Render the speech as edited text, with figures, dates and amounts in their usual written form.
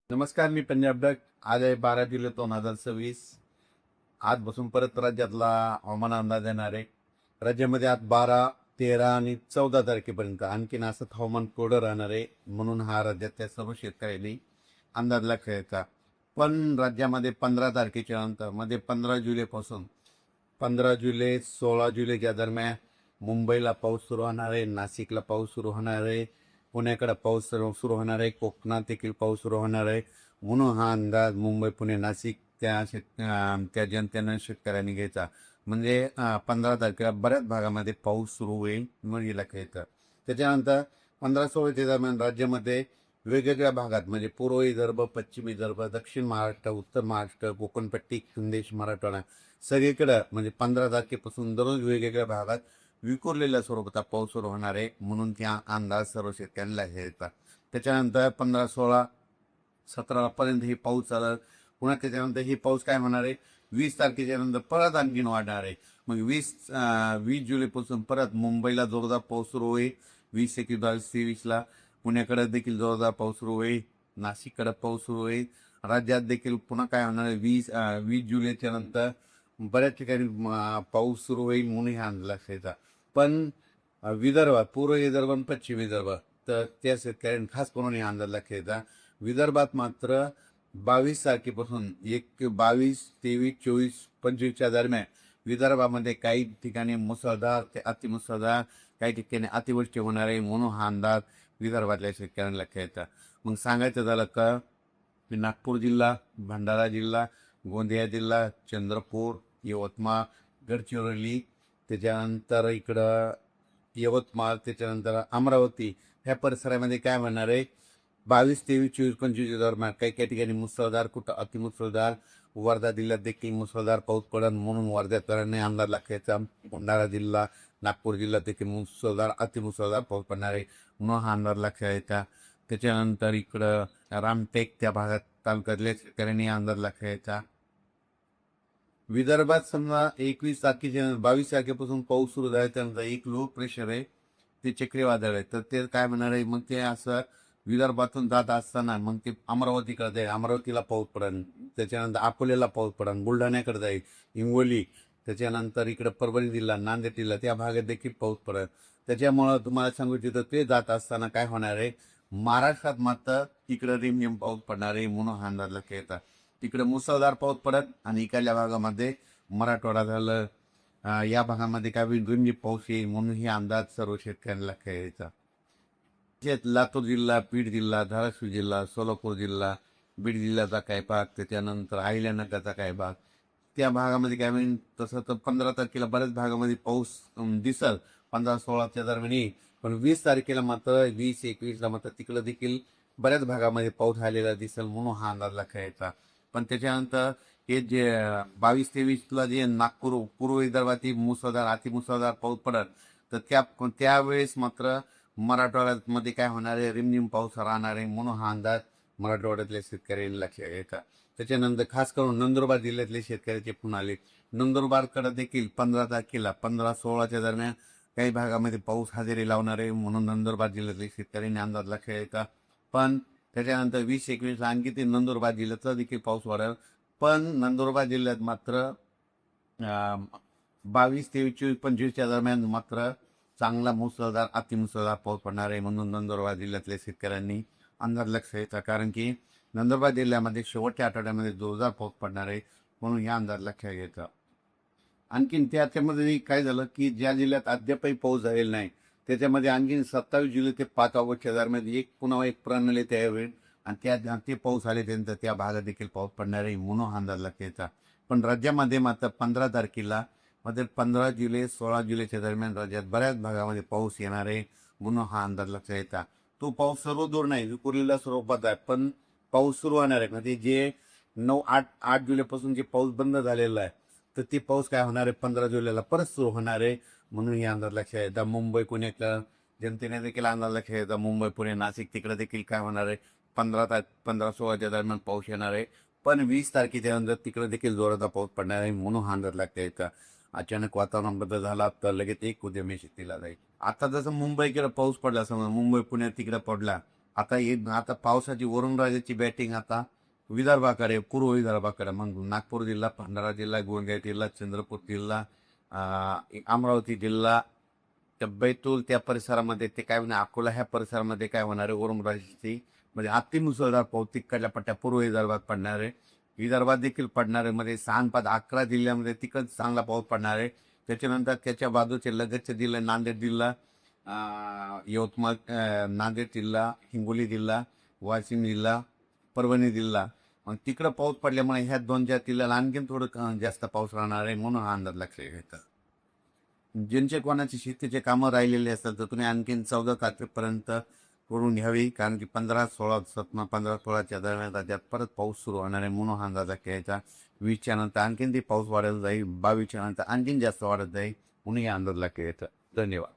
नमस्कार, मी पंजाब डक. आज आहे 12 जुलै 2026. आजपासून परत राज्यातला हवामान अंदाज येणार आहे. राज्यामध्ये आज 12, 13 आणि 14 तारखेपर्यंत आणखीन असं हवामान कोरडं राहणार आहे. म्हणून हा राज्यातल्या सर्व शेतकऱ्यांनी अंदाज लक्षात. पण राज्यामध्ये 15 तारखेच्या नंतर मध्ये 15 जुलैपासून 15 जुलै 16 जुलैच्या दरम्यान मुंबईला पाऊस सुरू होणार आहे, नाशिकला पाऊस सुरू होणार आहे, पुण्याकडे पाऊस सुरू होणार आहे, कोकणात देखील पाऊस सुरू होणार आहे. म्हणून हा अंदाज मुंबई, पुणे, नाशिक त्या जनतेनं शेतकऱ्यांनी घ्यायचा. म्हणजे 15 तारखेला बऱ्याच भागामध्ये पाऊस सुरू होईल म्हणजे लक्षात येतं. त्याच्यानंतर 15-16च्या दरम्यान राज्यामध्ये वेगवेगळ्या भागात म्हणजे पूर्व विदर्भ, पश्चिम विदर्भ, दक्षिण महाराष्ट्र, उत्तर महाराष्ट्र, कोकणपट्टी, खानदेश, मराठवाडा सगळीकडं म्हणजे 15 तारखेपासून दररोज वेगवेगळ्या भागात विखुरलेल्या स्वरूपाचा पाऊस सुरू होणार आहे. म्हणून त्या अंदाज सर्व शेतकऱ्यांना येतात. त्याच्यानंतर 15, 16, 17पर्यंत हे पाऊस चालत. पुन्हा त्याच्यानंतर हे पाऊस काय होणार आहे, 20 तारखेच्या नंतर परत आणखीन वाढणार आहे. मग 20 जुलैपासून परत मुंबईला जोरदार पाऊस सुरू होईल. 20, 21, 22, 23ला पुण्याकडे देखील जोरदार पाऊस सुरू होईल. नाशिककडे पाऊस सुरू होईल. राज्यात देखील पुन्हा काय होणार आहे, 20 जुलैच्या नंतर बऱ्याच ठिकाणी पाऊस सुरू होईल म्हणून हा अंदाज लक्षात. पण विदर्भात, पूर्व विदर्भ आणि पश्चिम विदर्भ, तर त्या शेतकऱ्यांनी खास करून हे अंदाज लक्षात. विदर्भात मात्र 22 तारखेपासून 22, 23, 24, 25च्या दरम्यान विदर्भामध्ये काही ठिकाणी मुसळधार ते अतिमुसळधार, काही ठिकाणी अतिवृष्टी होणार आहे. म्हणून हा अंदाज विदर्भातल्या शेतकऱ्यांना लक्षात येतात. मग सांगायचं झालं का, नागपूर जिल्हा, भंडारा जिल्हा, गोंदिया जिल्हा, चंद्रपूर, यवतमाळ, गडचिरोली, त्याच्यानंतर इकडं यवतमाळ, त्याच्यानंतर अमरावती ह्या परिसरामध्ये काय म्हणणार आहे, 22, 23, 24, 25 दरम्यान काही काही ठिकाणी मुसळधार, कुठं अतिमुसळधार, वर्धा जिल्ह्यात देखील मुसळधार पाऊस पडेल. म्हणून वर्ध्याकरांनी अंदाज लागायचा. भंडारा जिल्हा, नागपूर जिल्ह्यात देखील मुसळधार, अतिमुसळधार पाऊस पडणार आहे म्हणून हा अंदाज लक्षात येतात. त्याच्यानंतर इकडं रामटेक त्या भागात तालुक्यातल्या शेतकऱ्यांनी अंदाज लक्षात येतात. विदर्भात समजा 22 तारखेपासून पाऊस सुरू झाला. त्यानंतर एक लो प्रेशर आहे, ते चक्रीवादळ आहे. तर ते काय म्हणणार आहे, मग ते असं विदर्भातून जात असताना मग ते अमरावतीकडे जाईल, अमरावतीला पाऊस पडेल. त्याच्यानंतर अकोल्याला पाऊस पडेल, बुलढाण्याकडे जाईल, हिंगोली, त्याच्यानंतर इकडे परभणी जिल्हा, नांदेड जिल्हा त्या भागात देखील पाऊस पडेल. त्याच्यामुळं तुम्हाला सांगू इच्छितो, ते जात असताना काय होणार आहे, महाराष्ट्रात मात्र इकडं रिमझिम पाऊस पडणार आहे म्हणून हा अंदाज लक्षात येतात. तिकडे मुसळधार पाऊस पडत आणि इकडल्या भागामध्ये मराठवाडा झालं, या भागामध्ये काय होईल, रिमझिम पाऊस येईल म्हणून ही अंदाज सर्व शेतकऱ्यांना लक्षात यायचा. लातूर जिल्हा, बीड जिल्हा, धाराशिव जिल्हा, सोलापूर जिल्हा, बीड जिल्ह्याचा काही भाग, त्याच्यानंतर अहिल्यानगरचा काही भाग, त्या भागामध्ये काय होईल. तसं तर 15 तारखेला बऱ्याच भागामध्ये पाऊस दिसल, 15-16च्या दरम्यान येईल. पण 20 तारखेला मात्र 20, 21ला मात्र तिकडं देखील बऱ्याच भागामध्ये पाऊस आलेला दिसेल म्हणून हा अंदाज लक्षात यायचा. पण त्याच्यानंतर हे जे 22-23ला जे नागपूर, पूर्व विदर्भातील मुसळधार, अतिमुसळधार पाऊस पडत, तर त्यावेळेस मात्र मराठवाड्यामध्ये काय होणार आहे, रिमझिम पाऊस राहणार आहे म्हणून हा अंदाज मराठवाड्यातल्या शेतकऱ्यांनी लक्षात घ्यायचा. त्याच्यानंतर खास करून नंदुरबार जिल्ह्यातले शेतकऱ्याचे फोन आले. नंदुरबारकडे देखील 15 तारखेला 15-16च्या दरम्यान काही भागामध्ये पाऊस हजेरी लावणार आहे म्हणून नंदुरबार जिल्ह्यातले शेतकऱ्यांनी अंदाज लक्षात घ्यायचा. पण त्याच्यानंतर 20-21ला आणखी ते नंदुरबार जिल्ह्याचा देखील पाऊस वाढेल. पण नंदुरबार जिल्ह्यात मात्र 22, 23, 24, 25च्या दरम्यान मात्र चांगला मुसळधार, अतिमुसळधार पाऊस पडणार आहे म्हणून नंदुरबार जिल्ह्यातल्या शेतकऱ्यांनी अंदाज लक्षात घ्यायचा. कारण की नंदुरबार जिल्ह्यामध्ये शेवटच्या आठवड्यामध्ये जोरदार पाऊस पडणार आहे म्हणून या अंदाज लक्षात घ्यायचा. आणखीन त्याच्यामध्ये काय झालं की ज्या जिल्ह्यात अद्यापही पाऊस झालेला नाही त्याच्यामध्ये आणखीन 27 जुलै ते 5 ऑगस्टच्या दरम्यान पुन्हा एक प्रणाली तयार होईल आणि ते पाऊस आले त्यानंतर त्या भागात देखील पाऊस पडणार आहे म्हणून हा अंदाज लक्षात घ्यायचा. पण राज्यामध्ये मात्र 15 तारखेला मध्ये 15 जुलै 16 जुलैच्या दरम्यान राज्यात बऱ्याच भागामध्ये पाऊस येणार आहे म्हणून हा अंदाज लक्षात येतात. तो पाऊस सर्व दूर नाही, विखुरलेल्या स्वरूपात आहे, पण पाऊस सुरू होणार आहे. म्हणजे जे 8 जुलैपासून जे पाऊस बंद झालेला आहे तर ते पाऊस काय होणार आहे, 15 जुलैला परत सुरू होणार आहे म्हणून हे अंदाज लक्षात येतात. मुंबई, पुण्याच्या जनतेने देखील अंदाज लक्षात येतात. मुंबई, पुणे, नाशिक तिकडे देखील काय होणार आहे, 15-16च्या दरम्यान पाऊस येणार आहे. पण 20 तारखेच्या नंतर तिकडे देखील जोराचा पाऊस पडणार आहे म्हणून हा अंदाज लक्षात येतात. अचानक वातावरण बदल झाला तर लगेच एक उद्यमी शेतीला जाईल. आता जसं मुंबईकडे पाऊस पडला, समजा मुंबई, पुण्यात तिकडे पडला आता पावसाची वरुणराजाची बॅटिंग आता विदर्भाकडे, पूर्व विदर्भाकडे, मग नागपूर जिल्हा, भंडारा जिल्हा, गोंदिया जिल्हा, चंद्रपूर जिल्हा, अमरावती जिल्हा, त्या बैतूल त्या परिसरामध्ये ते काय म्हणा, अकोला ह्या परिसरामध्ये काय होणार आहे, वरुणराजाची म्हणजे अतिमुसळधार पाऊस तिकडल्या पट्ट्या पूर्व विदर्भात पडणार आहे, विदर्भात देखील पडणार आहे. मध्ये 11 जिल्ह्यामध्ये तिकड चांगला पाऊस पडणार आहे. त्याच्यानंतर त्याच्या बाजूचे लगतचे जिल्हे नांदेड जिल्हा, यवतमाळ, नांदेड जिल्हा, हिंगोली जिल्हा, वाशिम जिल्हा, परभणी जिल्हा, मग तिकडं पाऊस पडल्यामुळे ह्या 2-4 जिल्ह्याला आणखीन थोडं जास्त पाऊस राहणार आहे, म्हणून हा अंदाज लक्षात घ्यायचा. ज्यांचे कोणाचे शेतीचे कामं राहिलेले असतात तर तुम्ही आणखीन 14 तारखेपर्यंत करून घ्यावी, कारण की 15-16च्या दरम्यान राज्यात परत पाऊस सुरू होणार आहे, म्हणून हा अंदाजा घ्यायचा. 20च्या नंतर आणखीन ती पाऊस वाढत जाईल, 22च्या नंतर आणखीन जास्त वाढत जाईल, म्हणून या अंदाज घ्यायचा. धन्यवाद.